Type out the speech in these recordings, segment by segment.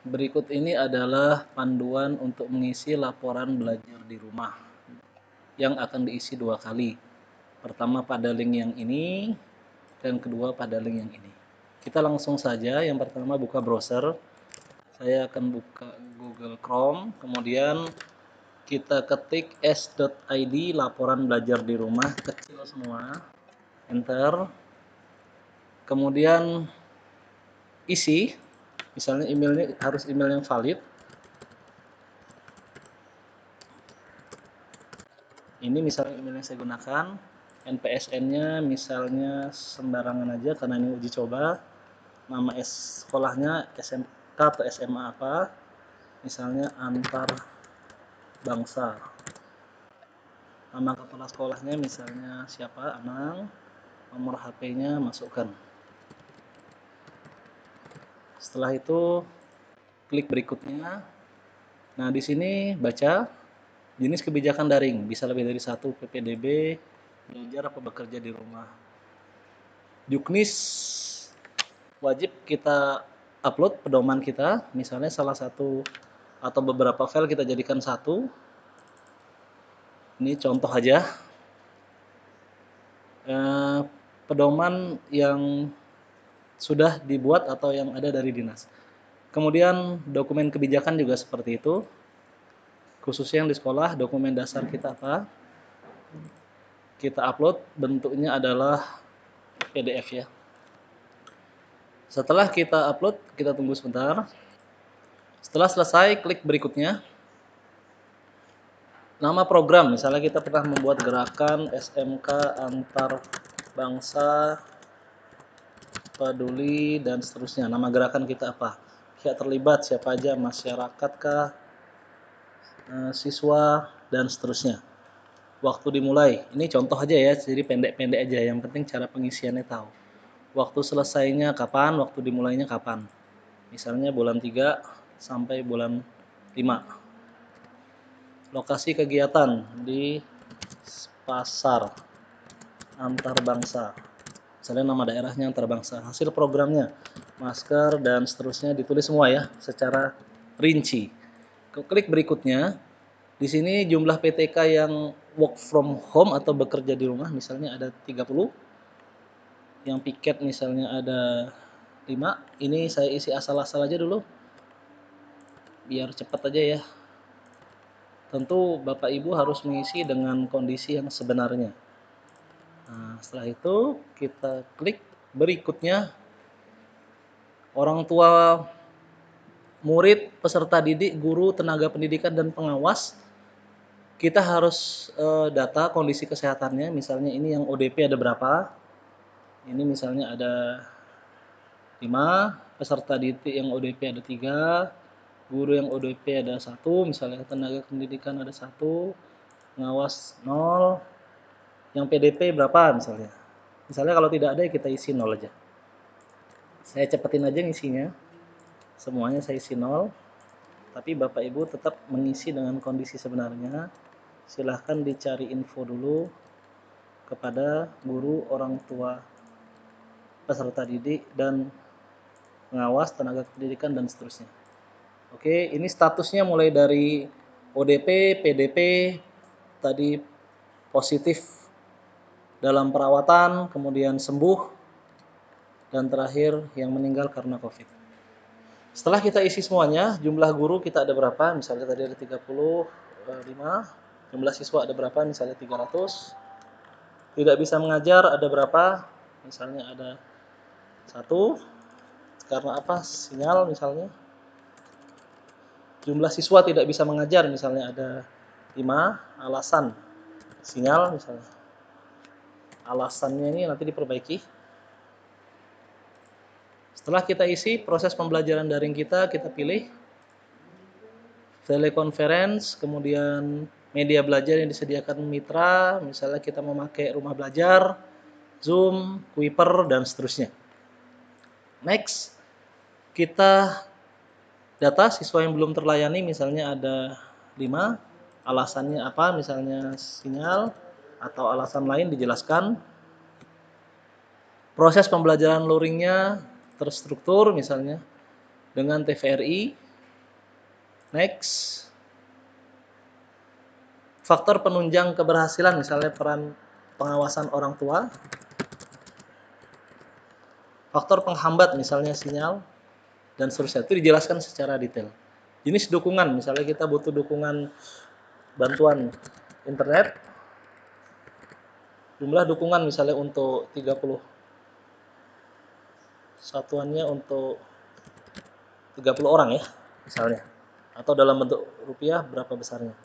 Berikut ini adalah panduan untuk mengisi laporan belajar di rumah yang akan diisi 2 kali. Pertama pada link yang ini dan kedua pada link yang ini. Kita langsung saja, yang pertama buka browser. Saya akan buka Google Chrome, kemudian kita ketik s.id laporan belajar di rumah, kecil semua, enter. Kemudian isi, misalnya emailnya harus email yang valid. Ini misalnya email yang saya gunakan, NPSN-nya misalnya sembarangan aja karena ini uji coba. Nama sekolahnya SMK atau SMA apa, misalnya antar bangsa. Nama kepala sekolahnya misalnya siapa, Anang. Nomor HP-nya masukkan. Setelah itu klik berikutnya. Nah, di sini baca jenis kebijakan daring, bisa lebih dari 1, PPDB, belajar apa bekerja di rumah. Juknis wajib kita upload pedoman kita, misalnya salah satu atau beberapa file kita jadikan satu. Ini contoh aja. Pedoman yang sudah dibuat atau yang ada dari dinas. Kemudian dokumen kebijakan juga seperti itu. Khususnya yang di sekolah, dokumen dasar kita apa? Kita upload, bentuknya adalah PDF ya. Setelah kita upload, kita tunggu sebentar. Setelah selesai, klik berikutnya. Nama program, misalnya kita pernah membuat gerakan SMK antar bangsa peduli dan seterusnya. Nama gerakan kita apa? Pihak terlibat siapa aja, masyarakat kah, siswa dan seterusnya. Waktu dimulai, ini contoh aja ya, jadi pendek-pendek aja. Yang penting cara pengisiannya tahu. Waktu selesainya kapan, waktu dimulainya kapan. Misalnya bulan 3 sampai bulan 5. Lokasi kegiatan di pasar antar bangsa. Misalnya nama daerahnya antar bangsa. Hasil programnya, masker dan seterusnya ditulis semua ya secara rinci. Klik berikutnya. Di sini jumlah PTK yang work from home atau bekerja di rumah misalnya ada 30. Yang piket misalnya ada 5. Ini saya isi asal-asal aja dulu. Biar cepat aja ya. Tentu Bapak Ibu harus mengisi dengan kondisi yang sebenarnya. Nah, setelah itu kita klik berikutnya. Orang tua murid, peserta didik, guru, tenaga pendidikan dan pengawas, kita harus data kondisi kesehatannya. Misalnya ini yang ODP ada berapa? Ini misalnya ada 5, peserta didik yang ODP ada 3, guru yang ODP ada 1, misalnya tenaga pendidikan ada 1, pengawas 0, yang PDP berapa misalnya. Misalnya kalau tidak ada ya kita isi 0 aja. Saya cepetin aja ngisinya. Semuanya saya isi 0. Tapi Bapak Ibu tetap mengisi dengan kondisi sebenarnya. Silahkan dicari info dulu kepada guru, orang tua, peserta didik, dan pengawas, tenaga pendidikan, dan seterusnya. Oke, ini statusnya mulai dari ODP, PDP, tadi positif dalam perawatan, kemudian sembuh, dan terakhir yang meninggal karena COVID. Setelah kita isi semuanya, jumlah guru kita ada berapa? Misalnya tadi ada 35, jumlah siswa ada berapa? Misalnya 300. Tidak bisa mengajar ada berapa? Misalnya ada 1. Karena apa? Sinyal misalnya. Jumlah siswa tidak bisa mengajar misalnya ada 5. Alasan sinyal misalnya. Alasannya ini nanti diperbaiki. Setelah kita isi proses pembelajaran daring kita pilih telekonferensi, kemudian media belajar yang disediakan mitra, misalnya kita memakai rumah belajar, Zoom, Kuiper, dan seterusnya. Next, kita data siswa yang belum terlayani, misalnya ada 5, alasannya apa, misalnya sinyal, atau alasan lain dijelaskan. Proses pembelajaran luringnya terstruktur, misalnya dengan TVRI, Next. Faktor penunjang keberhasilan, misalnya peran pengawasan orang tua. Faktor penghambat, misalnya sinyal, dan seterusnya. Itu dijelaskan secara detail. Jenis dukungan, misalnya kita butuh dukungan bantuan internet. Jumlah dukungan misalnya untuk 30. Satuannya untuk 30 orang ya, misalnya. Atau dalam bentuk rupiah berapa besarnya.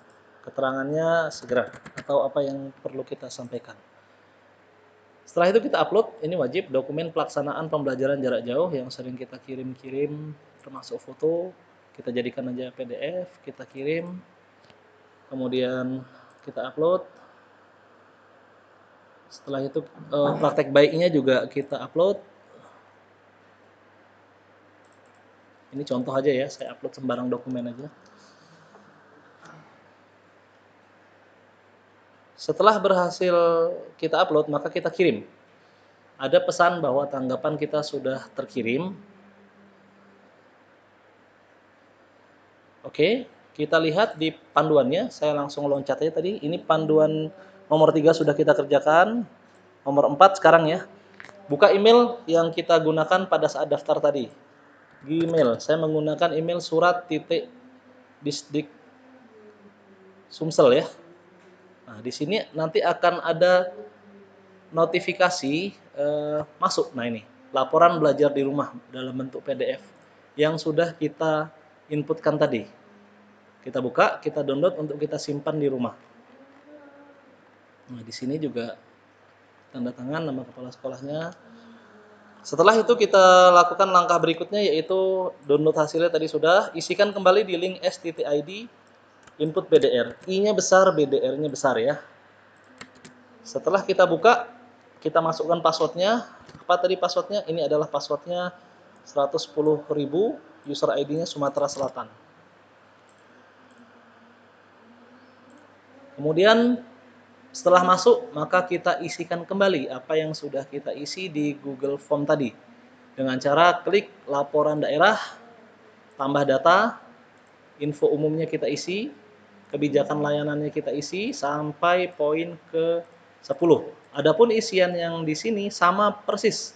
Keterangannya segera atau apa yang perlu kita sampaikan. Setelah itu kita upload, ini wajib dokumen pelaksanaan pembelajaran jarak jauh yang sering kita kirim-kirim, termasuk foto, kita jadikan aja PDF, kita kirim, kemudian kita upload. Setelah itu praktek baiknya juga kita upload. Ini contoh aja ya, saya upload sembarang dokumen aja. Setelah berhasil kita upload, maka kita kirim. Ada pesan bahwa tanggapan kita sudah terkirim. Oke, kita lihat di panduannya. Saya langsung loncat aja tadi. Ini panduan nomor 3 sudah kita kerjakan. Nomor 4 sekarang ya. Buka email yang kita gunakan pada saat daftar tadi. Gmail. Saya menggunakan email surat.disdik Sumsel ya. Nah, di sini nanti akan ada notifikasi masuk. Nah ini, laporan belajar di rumah dalam bentuk PDF yang sudah kita inputkan tadi. Kita buka, kita download untuk kita simpan di rumah. Nah, di sini juga tanda tangan nama kepala sekolahnya. Setelah itu kita lakukan langkah berikutnya, yaitu download hasilnya tadi sudah. Isikan kembali di link s.id input BDR. I-nya besar, BDR-nya besar ya. Setelah kita buka, kita masukkan passwordnya. Apa tadi passwordnya? Ini adalah passwordnya 110.000, user ID-nya Sumatera Selatan. Kemudian setelah masuk, maka kita isikan kembali apa yang sudah kita isi di Google Form tadi. Dengan cara klik laporan daerah, tambah data, info umumnya kita isi, kebijakan layanannya kita isi, sampai poin ke 10. Adapun isian yang di sini sama persis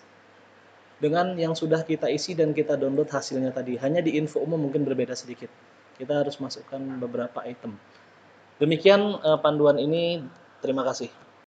dengan yang sudah kita isi dan kita download hasilnya tadi. Hanya di info umum mungkin berbeda sedikit. Kita harus masukkan beberapa item. Demikian panduan ini. Terima kasih.